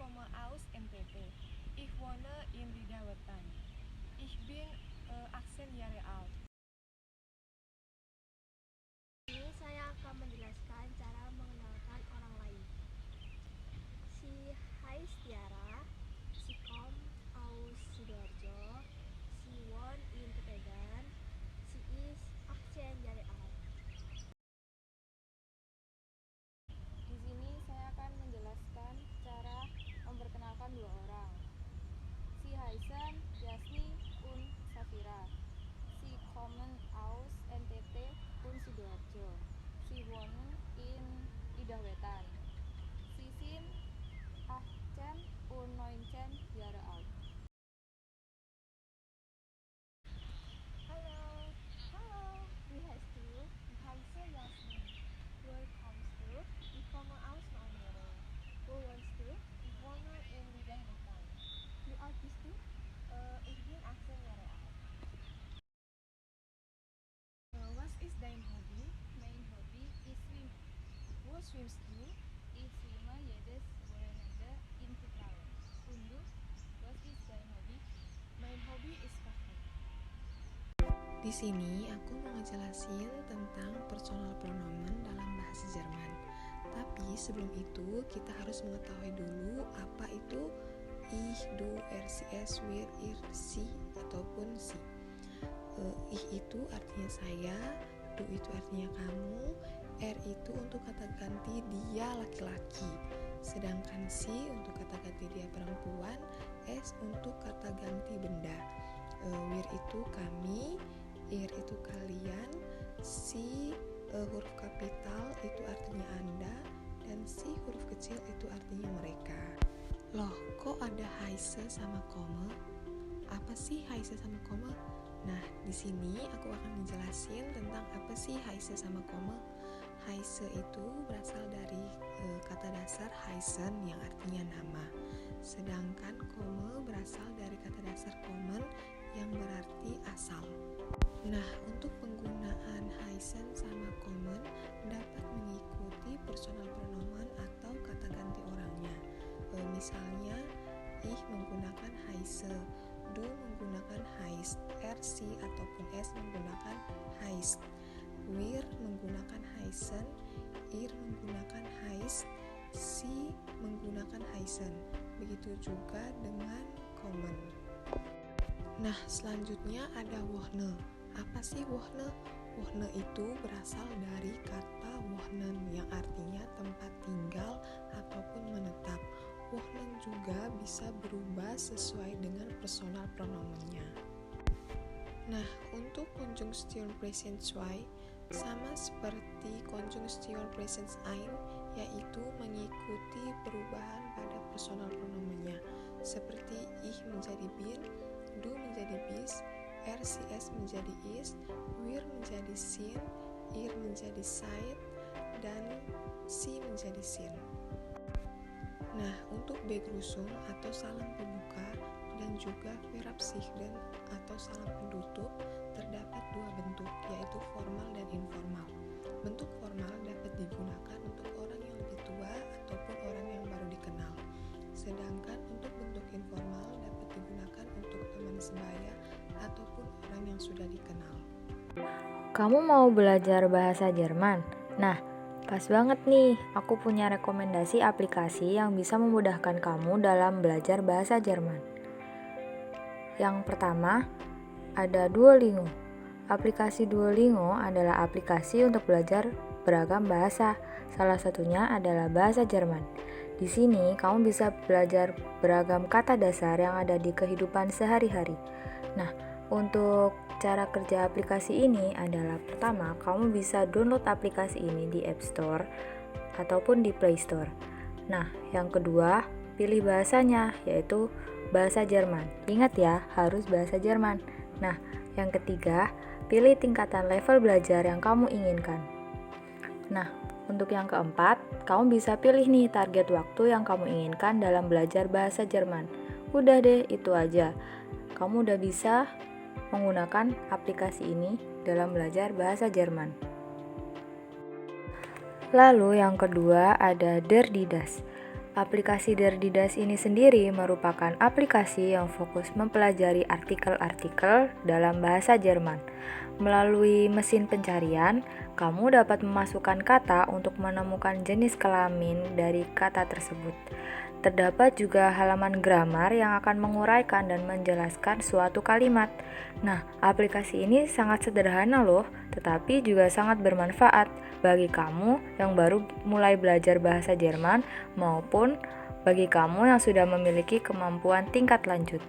komme aus NTT. Ich wohne in Lidawetan. Ich bin 18 Jahre alt. Ini saya akan menjelaskan cara mengenalkan orang lain. Si heißt Tiara, si kommt aus Sidoarjo, si wohnt in Tepegan, si is 18 Jahre alt. Di sini saya akan menjelaskan cara memperkenalkan dua orang. Si heißen Yasni und Safira. Sie kommen aus NTT und Sidoarjo. Sie wohnen in Idawetan. Sie sind 18 und 19 Jahre alt. Halo, wie heißt du? Ich heiße Yasmin. Woher kommst du? Ich komme aus Almere. Wo wohnst du? Ich wohne in Lidawetan. Wie alt bist du? Ich bin 18 Jahre alt. Was ist dein Hobby? Mein Hobby ist Schwimmen. Wo schwimmst du? Ich schwimme jedes Wochenende in Citraland. Und du? Was ist dein Hobby? Mein Hobby ist Kafe. Di sini aku mau ngejelasin tentang personal pronomen dalam bahasa Jerman. Tapi sebelum itu kita harus mengetahui dulu apa itu ich, du, er, sie, es, wir, ihr, sie ataupun sie. Ich itu artinya saya, du itu artinya kamu, er itu untuk kata ganti dia laki-laki. Sedangkan si untuk kata ganti dia perempuan, es untuk kata ganti benda. Wir itu kami, ir itu kalian, si huruf kapital itu artinya Anda, dan si huruf kecil itu artinya mereka. Loh, kok ada heiße sama komme? Apa sih heiße sama komme? Nah, di sini aku akan menjelasin tentang apa sih heiße sama komme. Heiße itu berasal dari kata dasar heißen yang artinya nama. Sedangkan komme berasal dari kata dasar kommen yang berarti asal. Nah, untuk penggunaan heißen sama kommen dapat mengikuti personal pronomen atau kata ganti orangnya. Misalnya, ich menggunakan heiße, du menggunakan heißt, er, sie ataupun es menggunakan heißt, wir menggunakan heißen, ihr menggunakan heißt, sie menggunakan heißen. Begitu juga dengan kommen. Nah, selanjutnya ada wohne. Apa sih wohne? Wohne itu berasal dari kata wohnen yang artinya tempat tinggal ataupun menetap. Wohnen juga bisa berubah sesuai dengan personal pronomennya. Nah, untuk Konjunktion Present 2 sama seperti Konjunktion Present 1, yaitu mengikuti perubahan pada personal pronomennya. Seperti ich menjadi bin, du menjadi bis, er si es menjadi is, wir menjadi sin, ir menjadi seid, dan si menjadi sin. Nah, untuk Begrüßung atau salam pembuka dan juga Verabschieden atau salam penutup terdapat dua bentuk, yaitu formal dan informal. Bentuk formal dapat digunakan untuk orang yang lebih tua ataupun orang yang baru dikenal. Sedangkan untuk bentuk informal dapat digunakan untuk teman sebaya ataupun orang yang sudah dikenal. Kamu mau belajar bahasa Jerman? Nah, pas banget nih, aku punya rekomendasi aplikasi yang bisa memudahkan kamu dalam belajar bahasa Jerman. Yang pertama, ada Duolingo. Aplikasi Duolingo adalah aplikasi untuk belajar beragam bahasa. Salah satunya adalah bahasa Jerman. Di sini, kamu bisa belajar beragam kata dasar yang ada di kehidupan sehari-hari. Nah, untuk cara kerja aplikasi ini adalah pertama, kamu bisa download aplikasi ini di App Store ataupun di Play Store. Nah, yang kedua, pilih bahasanya, yaitu bahasa Jerman. Ingat ya, harus bahasa Jerman. Nah, yang ketiga, pilih tingkatan level belajar yang kamu inginkan. Nah, untuk yang keempat, kamu bisa pilih nih target waktu yang kamu inginkan dalam belajar bahasa Jerman. Udah deh, itu aja. Kamu udah bisa menggunakan aplikasi ini dalam belajar bahasa Jerman. Lalu yang kedua ada Der Didas. Aplikasi Derdidas ini sendiri merupakan aplikasi yang fokus mempelajari artikel-artikel dalam bahasa Jerman. Melalui mesin pencarian, kamu dapat memasukkan kata untuk menemukan jenis kelamin dari kata tersebut. Terdapat juga halaman grammar yang akan menguraikan dan menjelaskan suatu kalimat. Nah, aplikasi ini sangat sederhana loh, tetapi juga sangat bermanfaat bagi kamu yang baru mulai belajar bahasa Jerman maupun bagi kamu yang sudah memiliki kemampuan tingkat lanjut.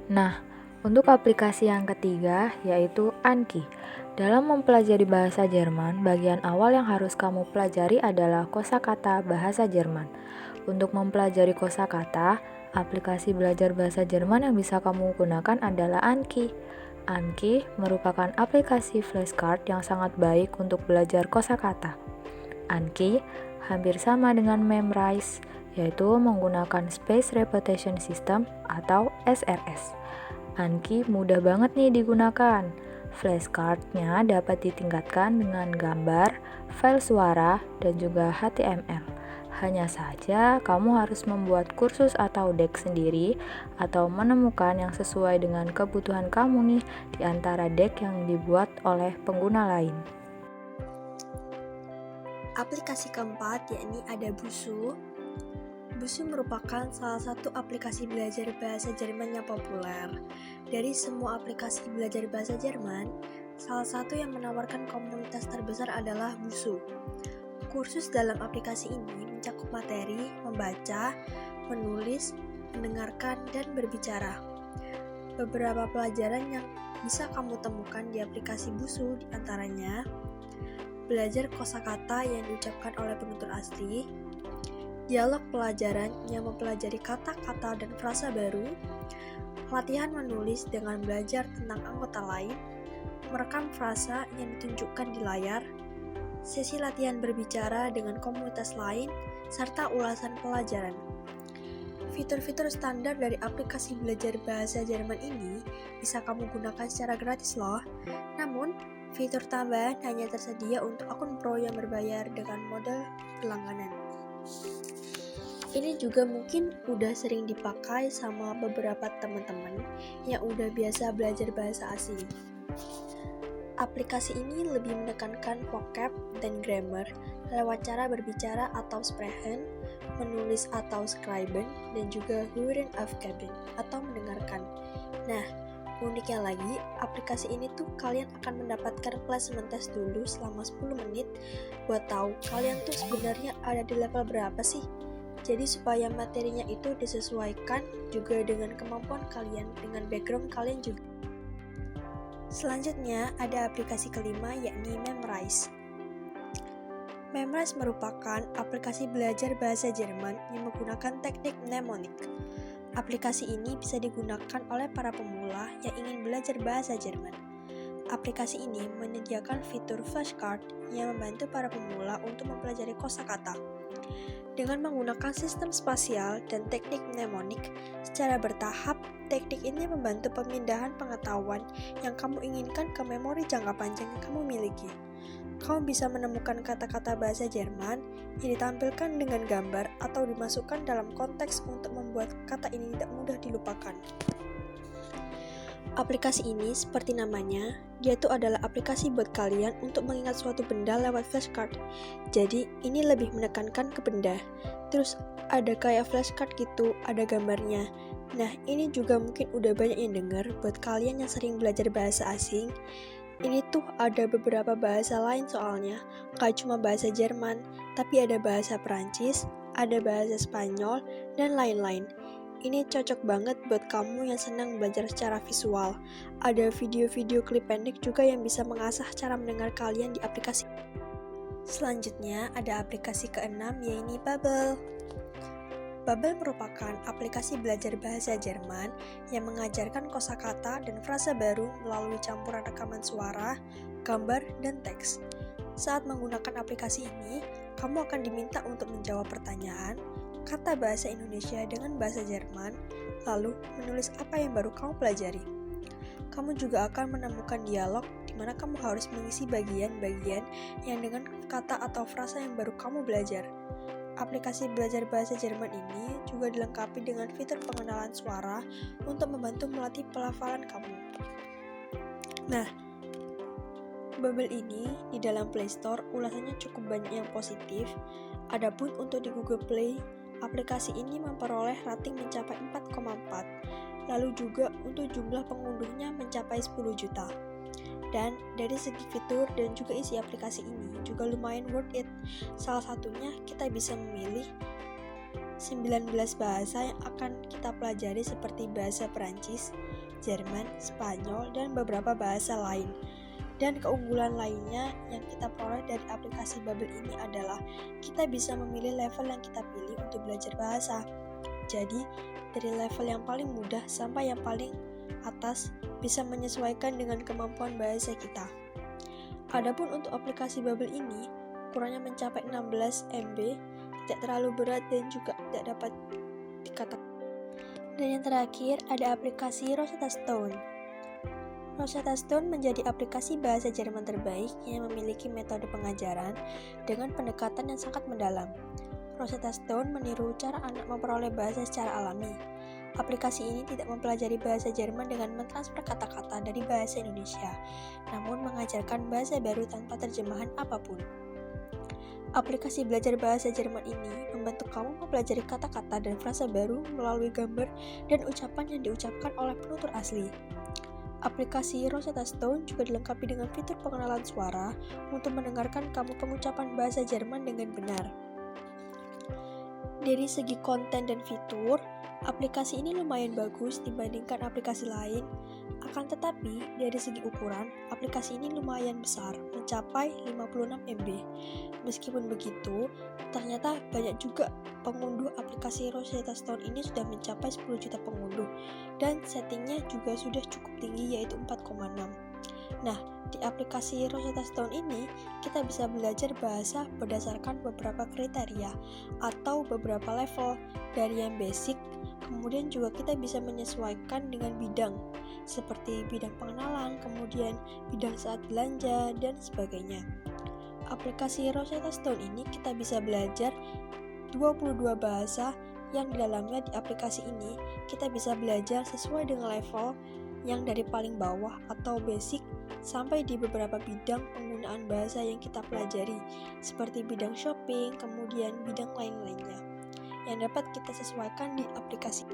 Nah, untuk aplikasi yang ketiga yaitu Anki. Dalam mempelajari bahasa Jerman, bagian awal yang harus kamu pelajari adalah kosakata bahasa Jerman. Untuk mempelajari kosakata, aplikasi belajar bahasa Jerman yang bisa kamu gunakan adalah Anki. Anki merupakan aplikasi flashcard yang sangat baik untuk belajar kosakata. Anki hampir sama dengan Memrise, yaitu menggunakan Space Repetition System atau SRS. Anki mudah banget nih digunakan. Flashcard-nya dapat ditingkatkan dengan gambar, file suara, dan juga HTML. Hanya saja, kamu harus membuat kursus atau deck sendiri atau menemukan yang sesuai dengan kebutuhan kamu nih di antara deck yang dibuat oleh pengguna lain. Aplikasi keempat yakni ada Busuu. Busuu merupakan salah satu aplikasi belajar bahasa Jerman yang populer. Dari semua aplikasi belajar bahasa Jerman, salah satu yang menawarkan komunitas terbesar adalah Busuu. Kursus dalam aplikasi ini mencakup materi, membaca, menulis, mendengarkan, dan berbicara. Beberapa pelajaran yang bisa kamu temukan di aplikasi Busuu diantaranya belajar kosakata yang diucapkan oleh penutur asli, dialog pelajaran yang mempelajari kata-kata dan frasa baru, latihan menulis dengan belajar tentang anggota lain, merekam frasa yang ditunjukkan di layar, sesi latihan berbicara dengan komunitas lain, serta ulasan pelajaran. Fitur-fitur standar dari aplikasi belajar bahasa Jerman ini bisa kamu gunakan secara gratis loh. Namun, fitur tambahan hanya tersedia untuk akun pro yang berbayar dengan model berlangganan. Ini juga mungkin udah sering dipakai sama beberapa teman-teman yang udah biasa belajar bahasa asing. Aplikasi ini lebih menekankan vocab dan grammar lewat cara berbicara atau sprechen, menulis atau schreiben, dan juga hören aufgaben atau mendengarkan. Nah, uniknya lagi, aplikasi ini tuh kalian akan mendapatkan placement test dulu selama 10 menit buat tahu kalian tuh sebenarnya ada di level berapa sih. Jadi supaya materinya itu disesuaikan juga dengan kemampuan kalian, dengan background kalian juga. Selanjutnya ada aplikasi kelima yakni Memrise. Memrise merupakan aplikasi belajar bahasa Jerman yang menggunakan teknik mnemonik. Aplikasi ini bisa digunakan oleh para pemula yang ingin belajar bahasa Jerman. Aplikasi ini menyediakan fitur flashcard yang membantu para pemula untuk mempelajari kosakata. Dengan menggunakan sistem spasial dan teknik mnemonik secara bertahap, teknik ini membantu pemindahan pengetahuan yang kamu inginkan ke memori jangka panjang yang kamu miliki. Kamu bisa menemukan kata-kata bahasa Jerman yang ditampilkan dengan gambar atau dimasukkan dalam konteks untuk membuat kata ini tidak mudah dilupakan. Aplikasi ini seperti namanya, dia tuh adalah aplikasi buat kalian untuk mengingat suatu benda lewat flashcard. Jadi ini lebih menekankan ke benda. Terus ada kayak flashcard gitu, ada gambarnya. Nah ini juga mungkin udah banyak yang denger buat kalian yang sering belajar bahasa asing. Ini tuh ada beberapa bahasa lain soalnya, gak cuma bahasa Jerman, tapi ada bahasa Perancis, ada bahasa Spanyol, dan lain-lain. Ini cocok banget buat kamu yang senang belajar secara visual. Ada video-video klip pendek juga yang bisa mengasah cara mendengar kalian di aplikasi. Selanjutnya ada aplikasi keenam yaitu Babbel. Babbel merupakan aplikasi belajar bahasa Jerman yang mengajarkan kosakata dan frasa baru melalui campuran rekaman suara, gambar, dan teks. Saat menggunakan aplikasi ini, kamu akan diminta untuk menjawab pertanyaan, kata bahasa Indonesia dengan bahasa Jerman, lalu menulis apa yang baru kamu pelajari. Kamu juga akan menemukan dialog di mana kamu harus mengisi bagian-bagian yang dengan kata atau frasa yang baru kamu belajar. aplikasi belajar bahasa Jerman ini juga dilengkapi dengan fitur pengenalan suara untuk membantu melatih pelafalan kamu. Nah, Babbel ini di dalam Play Store ulasannya cukup banyak yang positif. Adapun untuk di Google Play, aplikasi ini memperoleh rating mencapai 4,4. Lalu juga untuk jumlah pengunduhnya mencapai 10 juta. Dan dari segi fitur dan juga isi aplikasi ini juga lumayan worth it. Salah satunya kita bisa memilih 19 bahasa yang akan kita pelajari seperti bahasa Perancis, Jerman, Spanyol, dan beberapa bahasa lain. Dan keunggulan lainnya yang kita peroleh dari aplikasi Babbel ini adalah kita bisa memilih level yang kita pilih untuk belajar bahasa. Jadi, dari level yang paling mudah sampai yang paling atas bisa menyesuaikan dengan kemampuan bahasa kita. Adapun untuk aplikasi Babbel ini, ukurannya mencapai 16 MB, tidak terlalu berat dan juga tidak dapat dikatakan. Dan yang terakhir ada aplikasi Rosetta Stone. Rosetta Stone menjadi aplikasi bahasa Jerman terbaik yang memiliki metode pengajaran dengan pendekatan yang sangat mendalam. Rosetta Stone meniru cara anak memperoleh bahasa secara alami. Aplikasi ini tidak mempelajari bahasa Jerman dengan mentransfer kata-kata dari bahasa Indonesia, namun mengajarkan bahasa baru tanpa terjemahan apapun. Aplikasi belajar bahasa Jerman ini membantu kamu mempelajari kata-kata dan frasa baru melalui gambar dan ucapan yang diucapkan oleh penutur asli. Aplikasi Rosetta Stone juga dilengkapi dengan fitur pengenalan suara untuk mendengarkan kamu pengucapan bahasa Jerman dengan benar. Dari segi konten dan fitur, aplikasi ini lumayan bagus dibandingkan aplikasi lain. Akan tetapi, dari segi ukuran, aplikasi ini lumayan besar, mencapai 56 MB. Meskipun begitu, ternyata banyak juga pengunduh aplikasi Rosetta Stone ini sudah mencapai 10 juta pengunduh, dan settingnya juga sudah cukup tinggi yaitu 4,6. Nah, di aplikasi Rosetta Stone ini, kita bisa belajar bahasa berdasarkan beberapa kriteria atau beberapa level, dari yang basic, kemudian juga kita bisa menyesuaikan dengan bidang, seperti bidang pengenalan, kemudian bidang saat belanja, dan sebagainya. Aplikasi Rosetta Stone ini kita bisa belajar 22 bahasa yang di dalamnya di aplikasi ini kita bisa belajar sesuai dengan level yang dari paling bawah atau basic sampai di beberapa bidang penggunaan bahasa yang kita pelajari seperti bidang shopping, kemudian bidang lain-lainnya yang dapat kita sesuaikan di aplikasi.